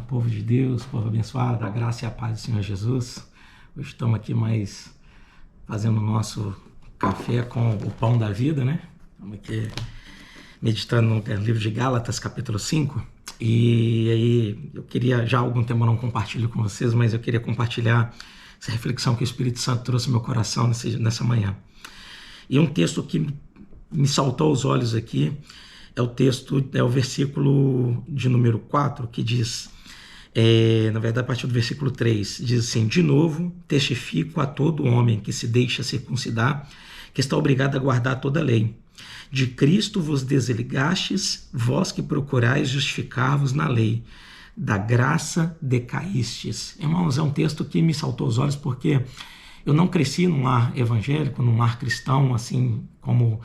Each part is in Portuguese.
povo de Deus, povo abençoado, a graça e a paz do Senhor Jesus. Hoje estamos aqui mais fazendo o nosso café com o pão da vida, né? Estamos aqui meditando no livro de Gálatas, capítulo 5. E aí eu queria, já há algum tempo eu não compartilho com vocês, mas eu queria compartilhar essa reflexão que o Espírito Santo trouxe no meu coração nessa manhã. E um texto que me saltou aos olhos aqui é o versículo de número 4, que diz, na verdade a partir do versículo 3, diz assim: de novo testifico a todo homem que se deixa circuncidar, que está obrigado a guardar toda a lei. De Cristo vos desligastes, vós que procurais justificar-vos na lei, da graça decaístes. Irmãos, é um texto que me saltou aos olhos porque eu não cresci num lar evangélico, num lar cristão, assim como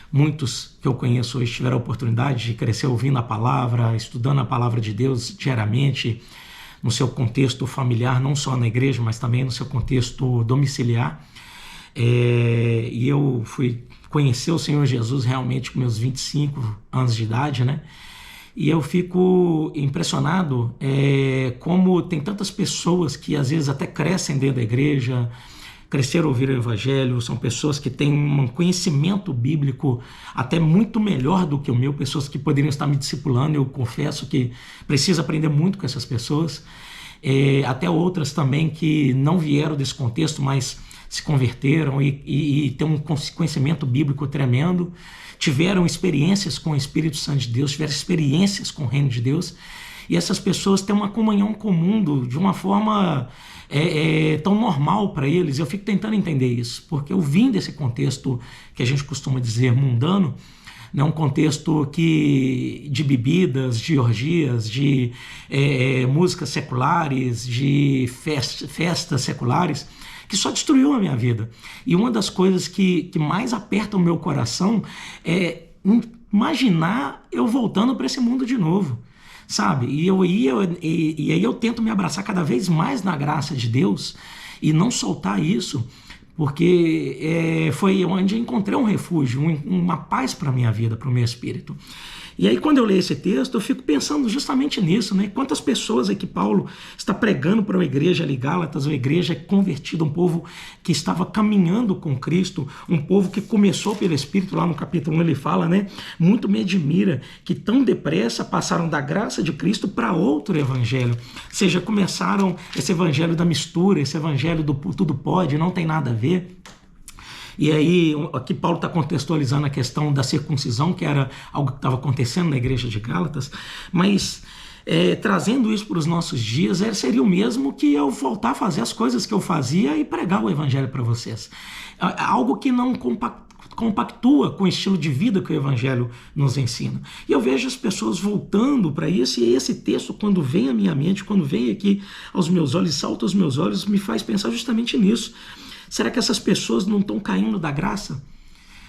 muitos que eu conheço hoje tiveram a oportunidade de crescer ouvindo a palavra, estudando a palavra de Deus diariamente, no seu contexto familiar, não só na igreja, mas também no seu contexto domiciliar. E eu fui conhecer o Senhor Jesus realmente com meus 25 anos de idade, né? E eu fico impressionado como tem tantas pessoas que às vezes até crescem dentro da igreja, cresceram a ouvir o evangelho, são pessoas que têm um conhecimento bíblico até muito melhor do que o meu, pessoas que poderiam estar me discipulando. Eu confesso que preciso aprender muito com essas pessoas, até outras também que não vieram desse contexto, mas se converteram e têm um conhecimento bíblico tremendo, tiveram experiências com o Espírito Santo de Deus, tiveram experiências com o Reino de Deus, e essas pessoas têm uma comunhão com o mundo de uma forma tão normal para eles. Eu fico tentando entender isso, porque eu vim desse contexto que a gente costuma dizer mundano, né? Um contexto de bebidas, de orgias, de músicas seculares, de festas seculares, que só destruiu a minha vida. E uma das coisas que mais aperta o meu coração é imaginar eu voltando para esse mundo de novo, sabe? E aí eu tento me abraçar cada vez mais na graça de Deus e não soltar isso, porque foi onde eu encontrei um refúgio, uma paz para a minha vida, para o meu espírito. E aí quando eu leio esse texto, eu fico pensando justamente nisso, né? Quantas pessoas é que Paulo está pregando para uma igreja ali, Gálatas, uma igreja convertida, um povo que estava caminhando com Cristo, um povo que começou pelo Espírito. Lá no capítulo 1 ele fala, né? Muito me admira que tão depressa passaram da graça de Cristo para outro evangelho. Ou seja, começaram esse evangelho da mistura, esse evangelho do tudo pode, não tem nada a ver. E aí, aqui Paulo está contextualizando a questão da circuncisão, que era algo que estava acontecendo na igreja de Gálatas, mas trazendo isso para os nossos dias, seria o mesmo que eu voltar a fazer as coisas que eu fazia e pregar o evangelho para vocês. Algo que não compactua com o estilo de vida que o evangelho nos ensina. E eu vejo as pessoas voltando para isso, e esse texto, quando vem à minha mente, quando vem aqui aos meus olhos, salta aos meus olhos, me faz pensar justamente nisso. Será que essas pessoas não estão caindo da graça?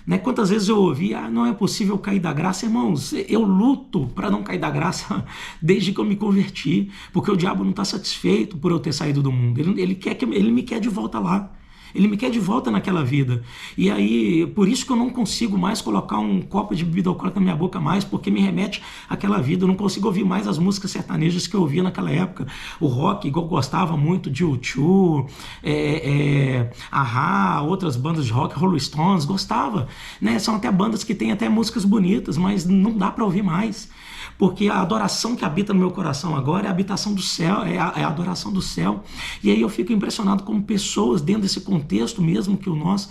Né? Quantas vezes eu ouvi, não é possível cair da graça. Irmãos, eu luto para não cair da graça desde que eu me converti, porque o diabo não está satisfeito por eu ter saído do mundo. Ele me quer de volta lá. Ele me quer de volta naquela vida. E aí, por isso que eu não consigo mais colocar um copo de bebida alcoólica na minha boca mais, porque me remete àquela vida. Eu não consigo ouvir mais as músicas sertanejas que eu ouvia naquela época. O rock, igual eu gostava muito de U2, A-ha, outras bandas de rock, Rolling Stones, gostava. Né? São até bandas que têm até músicas bonitas, mas não dá para ouvir mais. Porque a adoração que habita no meu coração agora é a habitação do céu, é a adoração do céu. E aí eu fico impressionado como pessoas dentro desse contexto mesmo que o nosso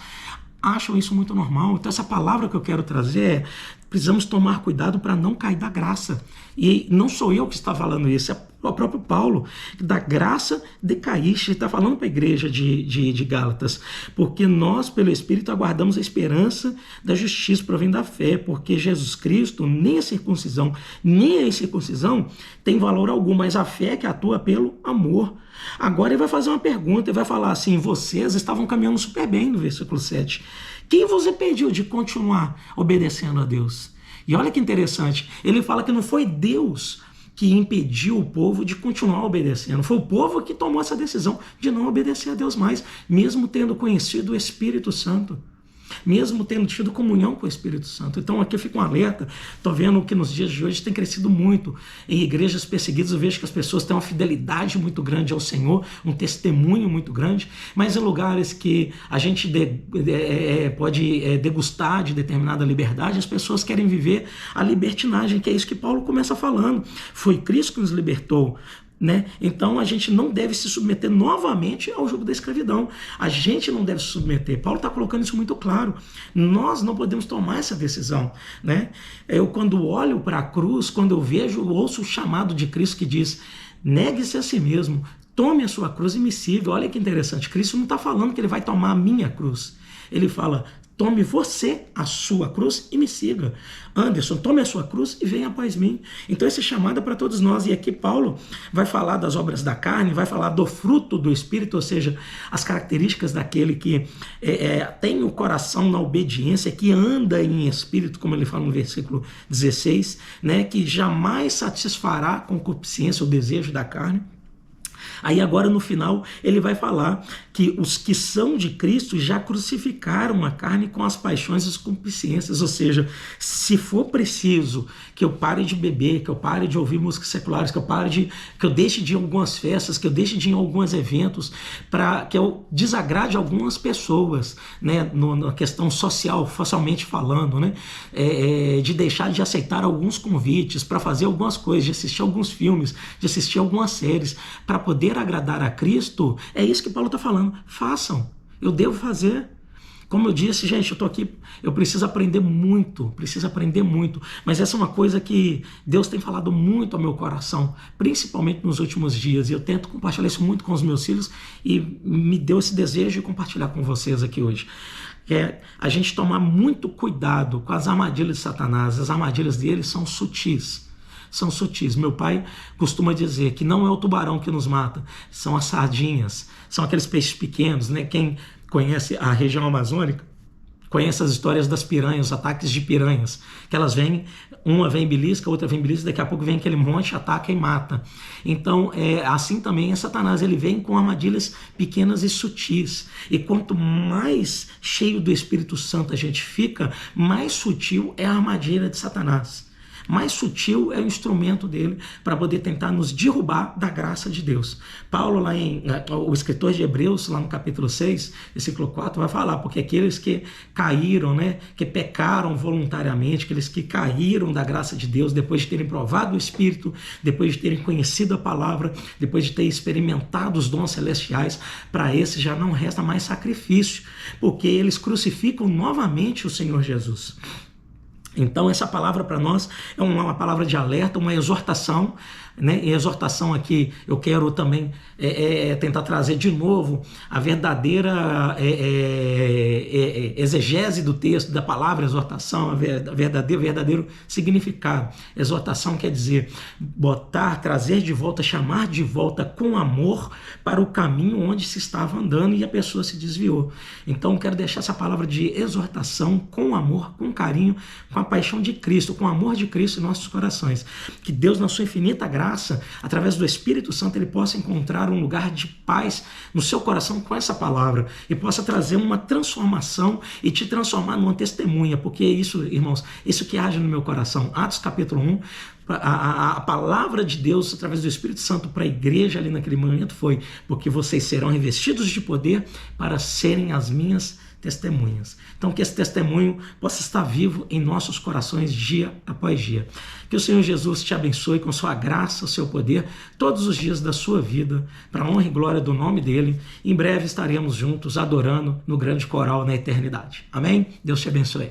acham isso muito normal. Então essa palavra que eu quero trazer é: precisamos tomar cuidado para não cair da graça. E não sou eu que está falando isso, é o próprio Paulo. Da graça decaíste, ele está falando para a igreja de Gálatas, porque nós, pelo Espírito, aguardamos a esperança da justiça provém da fé, porque Jesus Cristo, nem a circuncisão, nem a incircuncisão tem valor algum, mas a fé que atua pelo amor. Agora ele vai fazer uma pergunta, ele vai falar assim: vocês estavam caminhando super bem, no versículo 7. Quem vos impediu de continuar obedecendo a Deus? E olha que interessante, ele fala que não foi Deus que impediu o povo de continuar obedecendo. Foi o povo que tomou essa decisão de não obedecer a Deus mais, mesmo tendo conhecido o Espírito Santo. mesmo tendo tido comunhão com o Espírito Santo. Então aqui fica um alerta, estou vendo que nos dias de hoje tem crescido muito em igrejas perseguidas, eu vejo que as pessoas têm uma fidelidade muito grande ao Senhor, um testemunho muito grande, mas em lugares que a gente pode degustar de determinada liberdade, as pessoas querem viver a libertinagem, que é isso que Paulo começa falando. Foi Cristo que nos libertou, né? Então a gente não deve se submeter novamente ao jugo da escravidão. A gente não deve se submeter. Paulo está colocando isso muito claro. Nós não podemos tomar essa decisão, né? Eu, quando olho para a cruz, quando eu vejo, ouço o chamado de Cristo que diz: negue-se a si mesmo, tome a sua cruz e me siga. Olha que interessante. Cristo não está falando que ele vai tomar a minha cruz. Ele fala: tome você a sua cruz e me siga. Anderson, tome a sua cruz e venha após mim. Então esse chamado é para todos nós. E aqui Paulo vai falar das obras da carne, vai falar do fruto do Espírito, ou seja, as características daquele que tem o coração na obediência, que anda em espírito, como ele fala no versículo 16, né, que jamais satisfará a concupiscência, o desejo da carne. Aí agora no final ele vai falar que os que são de Cristo já crucificaram a carne com as paixões e as concupiscências, ou seja, se for preciso que eu pare de beber, que eu pare de ouvir músicas seculares, que eu deixe de ir em algumas festas, que eu deixe de ir em alguns eventos, para que eu desagrade algumas pessoas, né, na questão social, socialmente falando, né, de deixar de aceitar alguns convites para fazer algumas coisas, de assistir alguns filmes, de assistir algumas séries, para poder agradar a Cristo, é isso que Paulo está falando. Façam, eu devo fazer. Como eu disse, gente, eu estou aqui, eu preciso aprender muito, mas essa é uma coisa que Deus tem falado muito ao meu coração, principalmente nos últimos dias, e eu tento compartilhar isso muito com os meus filhos, e me deu esse desejo de compartilhar com vocês aqui hoje. É a gente tomar muito cuidado com as armadilhas de Satanás. As armadilhas dele são sutis. São sutis. Meu pai costuma dizer que não é o tubarão que nos mata, são as sardinhas, são aqueles peixes pequenos, né? Quem conhece a região amazônica conhece as histórias das piranhas, os ataques de piranhas, que elas vêm, uma vem belisca, outra vem belisca, daqui a pouco vem aquele monte, ataca e mata. Então, assim também é Satanás, ele vem com armadilhas pequenas e sutis. E quanto mais cheio do Espírito Santo a gente fica, mais sutil é a armadilha de Satanás. Mais sutil é o instrumento dele para poder tentar nos derrubar da graça de Deus. Paulo, o escritor de Hebreus, lá no capítulo 6, versículo 4, vai falar, porque aqueles que caíram, né, que pecaram voluntariamente, aqueles que caíram da graça de Deus, depois de terem provado o Espírito, depois de terem conhecido a palavra, depois de terem experimentado os dons celestiais, para esses já não resta mais sacrifício, porque eles crucificam novamente o Senhor Jesus. Então essa palavra para nós é uma palavra de alerta, uma exortação, né? E exortação aqui eu quero também tentar trazer de novo a verdadeira exegese do texto, da palavra exortação, o verdadeiro significado. Exortação quer dizer botar, trazer de volta, chamar de volta com amor para o caminho onde se estava andando e a pessoa se desviou. Então quero deixar essa palavra de exortação com amor, com carinho, com a paixão de Cristo, com o amor de Cristo em nossos corações. Que Deus, na sua infinita graça, através do Espírito Santo, ele possa encontrar um lugar de paz no seu coração com essa palavra e possa trazer uma transformação e te transformar numa testemunha, porque é isso, irmãos, isso que age no meu coração. Atos capítulo 1, a palavra de Deus através do Espírito Santo para a igreja ali naquele momento foi: porque vocês serão revestidos de poder para serem as minhas testemunhas. Então que esse testemunho possa estar vivo em nossos corações dia após dia. Que o Senhor Jesus te abençoe com sua graça, o seu poder, todos os dias da sua vida, para a honra e glória do nome dele. Em breve estaremos juntos adorando no grande coral na eternidade. Amém? Deus te abençoe.